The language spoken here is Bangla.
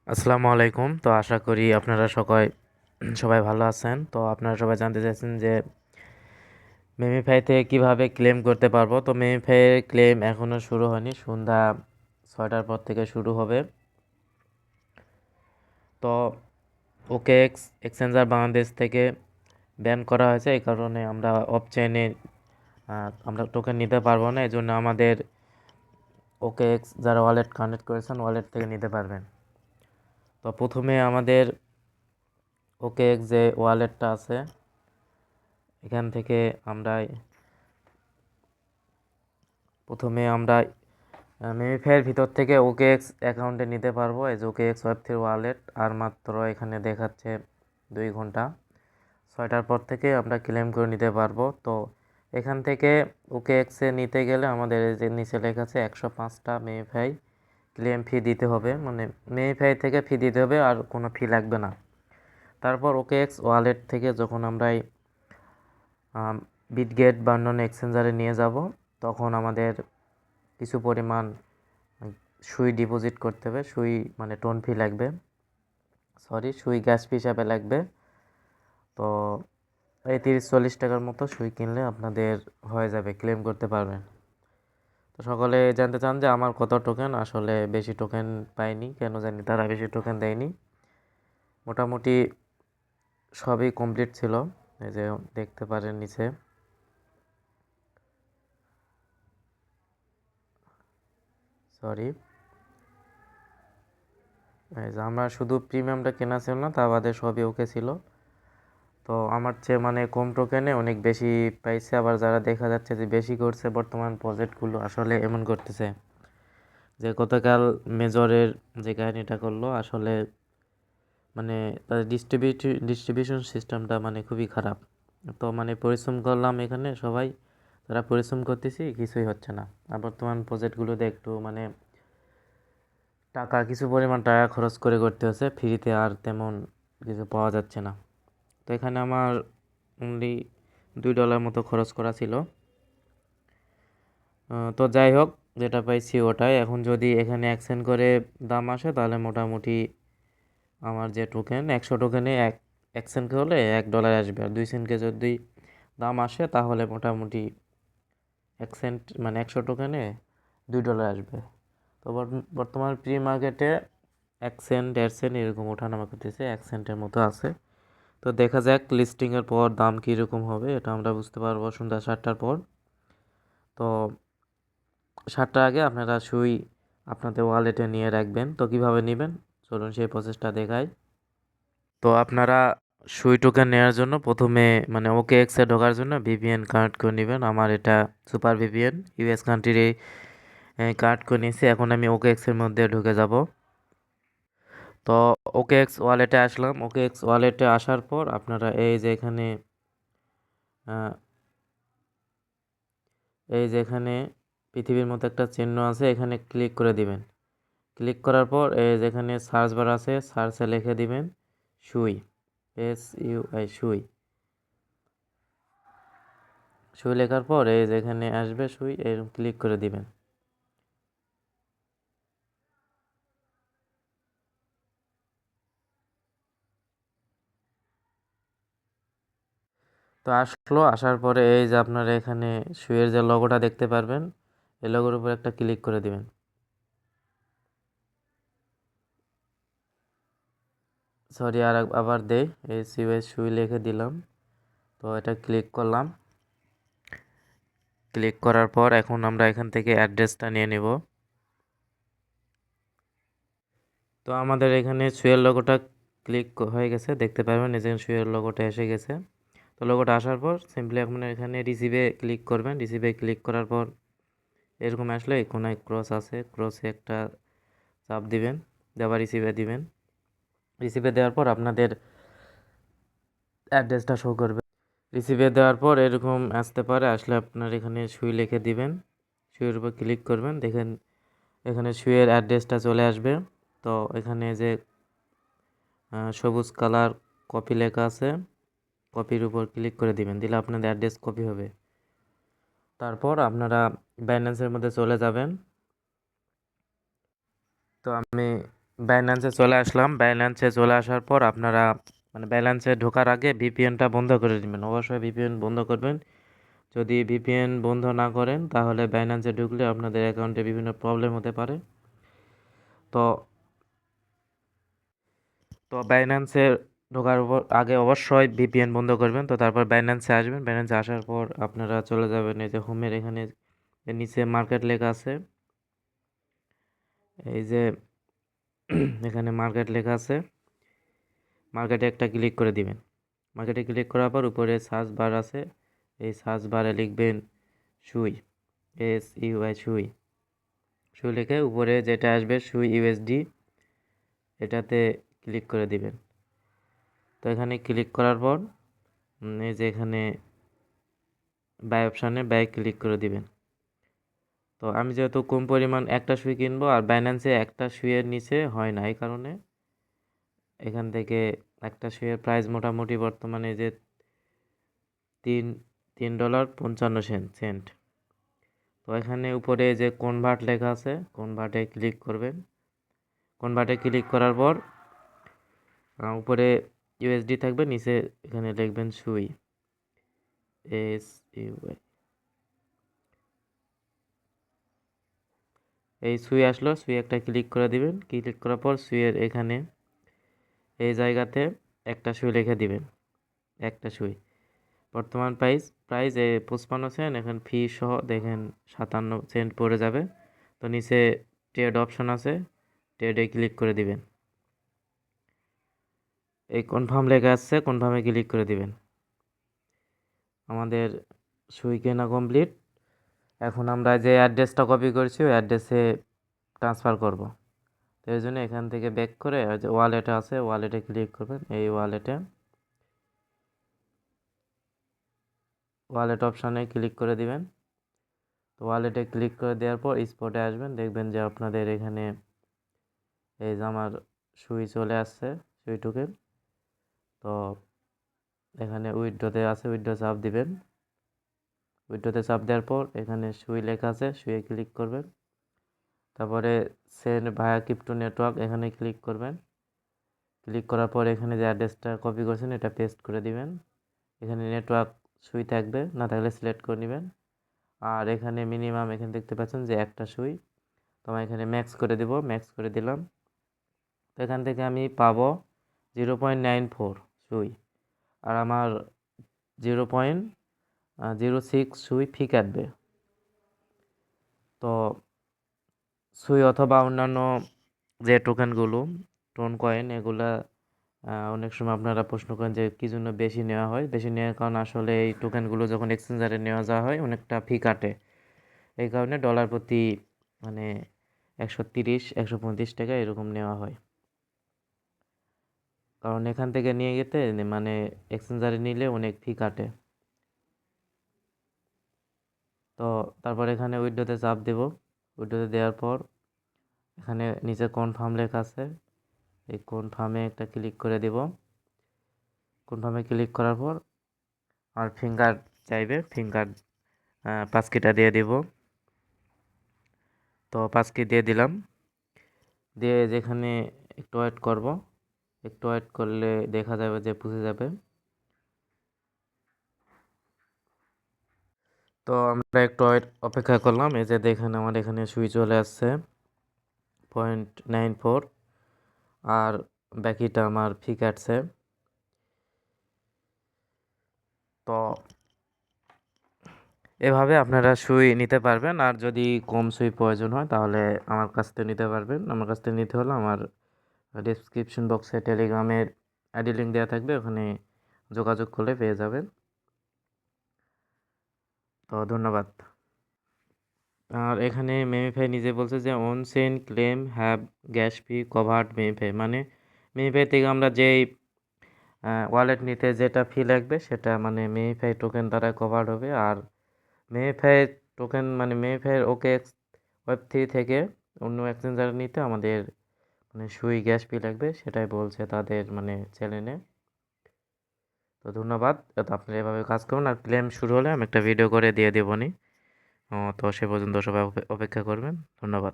আসসালামু আলাইকুম। তো আশা করি আপনারা সবাই ভালো আছেন। তো আপনারা সবাই জানতে চাইছেন যে মেমিফাই থেকে কীভাবে ক্লেম করতে পারবো। তো মেমিফাইয়ের ক্লেম এখনও শুরু হয়নি, সন্ধ্যা 6টার পর থেকে শুরু হবে। তো ওকে এক্সচেঞ্জার বাংলাদেশ থেকে ব্যান করা হয়েছে, এই কারণে আমরা অফ চেইনে আমরা টোকেন নিতে পারবো না। এই জন্য আমাদের ওকে এক্স যারা ওয়ালেট কানেক্ট করেছেন ওয়ালেট থেকে নিতে পারবেন। তো প্রথমে আমাদের ওকে এক্স যে ওয়ালেটটা আছে এখান থেকে আমরা মেমিফাইয়ের ভিতর থেকে ওকে এক্স অ্যাকাউন্টে নিতে পারবো। এই যে ওকে এক্স ওয়েব3 ওয়ালেট, আর মাত্র এখানে দেখাচ্ছে 2 ঘন্টা। 6টার পর থেকে আমরা ক্লেম করে নিতে পারবো। তো এখান থেকে ওকে এক্সে নিতে গেলে আমাদের এই যে নিচে লেখা আছে 105টা মেমিফাই ক্লেম ফি দিতে হবে, মানে মেমিফাই থেকে ফি দিতে হবে, আর কোনো ফি লাগবে না। তারপর ওকে এক্স ওয়ালেট থেকে যখন আমরা বিটগেট বা অন্যান্য এক্সচেঞ্জারে নিয়ে যাব, তখন আমাদের কিছু পরিমাণ সুই ডিপোজিট করতে হবে। সুই মানে টোন ফি লাগবে, সুই গ্যাস ফি হিসাবে লাগবে। তো এই 30-40 টাকার মতো সুই কিনলে আপনাদের হয়ে যাবে, ক্লেম করতে পারবেন। তো সকলে জানতে চান যে আমার কত টোকেন, আসলে বেশি টোকেন পাইনি, কেন জানি তারা বেশি টোকেন দেয়নি। মোটামুটি সবই কমপ্লিট ছিল, এই যে দেখতে পারেন নিচে। এই যে আমার শুধু প্রিমিয়ামটা কেনা ছিল না, তা বাদে সবই ওকে ছিল। তো আমার চেয়ে মানে কম টোকেনে অনেক বেশি পাইছে। আবার যারা দেখা যাচ্ছে যে বেশি করছে বর্তমান প্রজেক্টগুলো আসলে এমন করতেছে যে গতকাল মেজরের যে কাহিনিটা করলো, আসলে মানে তাদের ডিস্ট্রিবিউশন সিস্টেমটা মানে খুবই খারাপ। তো মানে পরিশ্রম করলাম এখানে সবাই, তারা পরিশ্রম করতেছি, কিছুই হচ্ছে না। আর বর্তমান প্রজেক্টগুলোতে একটু মানে কিছু পরিমাণ টাকা খরচ করে করতে হচ্ছে, ফ্রিতে আর তেমন কিছু পাওয়া যাচ্ছে না। তো এখানে আমার অনলি $2 মতো খরচ করা ছিল। তো যাই হোক, যেটা পাইছি ওটাই। এখন যদি এখানে 1 সেন্ট করে দাম আসে, তাহলে মোটামুটি আমার যে টোকেন 100 টোকেনে 1 সেন্ট হলে $1 আসবে। আর 2 সেন্টকে যদি দাম আসে, তাহলে মোটামুটি 1 সেন্ট মানে 100 টোকেনে $2 আসবে। তো বর্তমান প্রি মার্কেটে 1 সেন্ট 1.5 সেন্ট এরকম ওঠানামা করতেছে, 1 সেন্টের মতো আছে। তো দেখা যাক লিস্টিংয়ের পর দাম কীরকম হবে, এটা আমরা বুঝতে পারবো সন্ধ্যা 7টার পর। তো 7টার আগে আপনারা সুই আপনাদের ওয়ালেটে নিয়ে রাখবেন। তো কীভাবে নেবেন চলুন সেই প্রসেসটা দেখাই। তো আপনারা সুই টোকেন নেওয়ার জন্য প্রথমে মানে ওকে এক্সে ঢোকার জন্য ভিপিএন কানেক্ট করে নেবেন। আমার এটা সুপার ভিপিএন ইউএস কান্ট্রির কানেক্ট করে নিয়েছি। এখন আমি ওকে এক্সের মধ্যে ঢুকে যাব। তো ওকে এক্স ওয়ালেটে আসলাম। ওকে এক্স ওয়ালেটে আসার পর আপনারা এই যে এখানে পৃথিবীর মতো একটা চিহ্ন আছে, এখানে ক্লিক করে দিবেন। ক্লিক করার পর এই যেখানে সার্চ বার আছে, সার্চে লিখে দিবেন সুই, SUI সুই। সুই লেখার পর এই যেখানে আসবে সুই, এরকম ক্লিক করে দিবেন। তো আসার পরে এই যে আপনারা এখানে সুইয়ের যে লোগোটা দেখতে পারবেন, এই লোগোর উপর একটা ক্লিক করে দিবেন। আবার দেই, SUI সুই লিখে দিলাম। তো এটা ক্লিক করলাম। ক্লিক করার পর এখন আমরা এখান থেকে অ্যাড্রেসটা নিয়ে নিব। তো আমাদের এখানে সুয়ের লোগোটা ক্লিক হয়ে গেছে, দেখতে পারবেন এখানে সুয়ের লোগোটা এসে গেছে। তো লোগোটা আসার পর সিম্পলি আপনার এখানে রিসিভে ক্লিক করবেন। রিসিভে ক্লিক করার পর এরকম আসলে কোনায় ক্রস আছে, ক্রসে একটা চাপ দিবেন, আবার রিসিভে দিবেন। রিসিভে দেওয়ার পর আপনাদের অ্যাড্রেসটা শো করবে। রিসিভে দেওয়ার পর এরকম আসতে পারে, আসলে আপনার এখানে সুই লিখে দিবেন। সুইয়ের উপর ক্লিক করবেন, দেখেন এখানে সুইয়ের অ্যাড্রেসটা চলে আসবে। তো এখানে যে সবুজ কালার কপি লেখা আছে, কপির উপর ক্লিক করে দিবেন, দিলে আপনাদের অ্যাড্রেস কপি হবে। তারপর আপনারা বাইন্যান্সের মধ্যে চলে যাবেন। তো আমি বাইন্যান্সে চলে আসলাম। বাইন্যান্সে চলে আসার পর আপনারা মানে বাইন্যান্সে ঢোকার আগে ভিপিএনটা বন্ধ করে দিবেন, অবশ্যই ভিপিএন বন্ধ করবেন। যদি ভিপিএন বন্ধ না করেন তাহলে বাইন্যান্সে ঢুকলে আপনাদের অ্যাকাউন্টে বিভিন্ন প্রবলেম হতে পারে। তো তো বাইন্যান্সে ঢোকার আগে অবশ্যই ভিপিএন বন্ধ করবেন। তো তারপর বাইন্যান্সে আসবেন, বাইন্যান্সে আসার পর আপনারা চলে যাবেন এই যে হোমের এখানে নিচে মার্কেট লেখা আছে, এই যে এখানে মার্কেট লেখা আছে, মার্কেটে একটা ক্লিক করে দিবেন। মার্কেটে ক্লিক করার পর উপরে সার্চ বার আছে, এই সার্চ বারে লিখবেন সুই, SUI সুই। সুই লিখে উপরে যেটা আসবে সুই ইউএসডি, এটাতে ক্লিক করে দিবেন। তো এখানে ক্লিক করার পর এই যে এখানে বাই অপশানে বাই ক্লিক করে দিবেন। তো আমি যেহেতু কম পরিমাণ একটা সুই কিনবো আর বাইন্যান্সে একটা সুইয়ের নিচে হয় না, এই কারণে এখান থেকে একটা সুইয়ের প্রাইস মোটামুটি বর্তমানে যে তিন $3.55। তো এখানে উপরে যে কনভার্ট লেখা আছে, কনভার্টে ক্লিক করবেন। কনভার্টে ক্লিক করার পর উপরে ইউএসডি থাকবে, নিচে এখানে লিখবেন সুই, SUI। এই সুই আসলো, সুই একটা ক্লিক করে দিবেন। ক্লিক করার পর সুইয়ের এখানে এই জায়গাতে একটা সুই লিখে দিবেন, একটা সুই। বর্তমান প্রাইস প্রাইস 55 সেন্ট, এখন ফি সহ দেখেন 57 সেন্ট পড়ে যাবে। তো নিচে ট্রেড অপশন আছে, ট্রেডে ক্লিক করে দিবেন। এই কনফার্ম লেখা আসছে, কনফার্মে ক্লিক করে দিবেন। আমাদের সুই কেনা কমপ্লিট। এখন আমরা যে অ্যাড্রেসটা কপি করেছি ওই অ্যাড্রেসে ট্রান্সফার করব। তো এই জন্য এখান থেকে ব্যাক করে যে ওয়ালেটে আছে, ওয়ালেটে ক্লিক করবেন। এই ওয়ালেট অপশানে ক্লিক করে দিবেন। তো ওয়ালেটে ক্লিক করে দেওয়ার পর স্পটে আসবেন, দেখবেন যে আপনাদের এখানে এই যে আমার সুই চলে আসছে, সুই টোকেন। তো এখানে উইথড্রতে আছে, উইথড্র চাপ দিবেন। উইথড্রতে চাপ দেওয়ার পর এখানে সুই লেখা আছে, সুইয়ে ক্লিক করবেন। তারপরে সেন্ড ভায়া ক্রিপ্টো নেটওয়ার্ক, এখানে ক্লিক করবেন। ক্লিক করার পর এখানে যে অ্যাড্রেসটা কপি করছেন এটা পেস্ট করে দিবেন। এখানে নেটওয়ার্ক সুই থাকবে, না থাকলে সিলেক্ট করে নেবেন। আর এখানে মিনিমাম এখানে দেখতে পাচ্ছেন যে একটা সুই, তো আমি এখানে ম্যাক্স করে দিব, ম্যাক্স করে দিলাম। তো এখান থেকে আমি পাবো 0.94 সুই, আর আমার 0.06 সুই ফি কাটবে। তো সুই অথবা অন্যান্য যে টোকেনগুলো, টোন কয়েন, এগুলা অনেক সময় আপনারা প্রশ্ন করেন যে কী জন্য বেশি নেওয়া হয়। বেশি নেওয়ার কারণ আসলে এই টোকেনগুলো যখন এক্সচেঞ্জারে নেওয়া যাওয়া হয় অনেকটা ফি কাটে। এই কারণে ডলার প্রতি মানে 130-135 টাকা এরকম নেওয়া হয়। কারণ এখান থেকে নিয়ে যেতে মানে এক্সচেঞ্জারে নিলে অনেক ফি কাটে। তো তারপর এখানে উইন্ডোতে চাপ দেব। উইন্ডোতে দেওয়ার পর এখানে নিচে কনফার্ম লেখা আছে, এই কনফার্মে একটা ক্লিক করে দেব। কনফার্মে ক্লিক করার পর আর ফিঙ্গার চাইবে, ফিঙ্গার পাসকিটা দিয়ে দেব। তো পাসকি দিয়ে দিলাম, দিয়ে যেখানে একটু ওয়েট করব। একটু ওয়েট করলে দেখা যাবে যে বুঝে যাবে। তো আমরা একটু ওয়েট অপেক্ষা করলাম, এই যে দেখেন আমার এখানে সুই চলে আসছে 0.94, আর বাকিটা আমার ফি কাটছে। তো এভাবে আপনারা সুই নিতে পারবেন, আর যদি কম সুই প্রয়োজন হয় তাহলে আমার কাছ থেকে নিতে পারবেন। আমার কাছ থেকে নিতে হলে আমার ডিসক্রিপশন বক্সে টেলিগ্রামের আইডি লিঙ্ক দেওয়া থাকবে, ওখানে যোগাযোগ করলে পেয়ে যাবেন। তো ধন্যবাদ। আর এখানে মেমিফাই নিজে বলছে যে on chain claim have gas fee covered MemeFi, মানে মেমিফাই থেকে আমরা যেই ওয়ালেট নিতে যেটা ফি লাগবে সেটা মানে মেমিফাই টোকেন দ্বারা কভার্ড হবে। আর মেমিফাই টোকেন মানে মেমিফাইয়ের OKX Web3 থেকে অন্য এক্সচেঞ্জার নিতে আমাদের মানে সুই গ্যাস ফি লাগবে, সেটাই বলছে তাদের মানে চ্যানেলে। তো ধন্যবাদ। তো আপনারা এভাবে কাজ করুন, আর ক্লেম শুরু হলে আমি একটা ভিডিও করে দিয়ে দেবো নি। তো সে পর্যন্ত সবাই অপেক্ষা করবেন। ধন্যবাদ।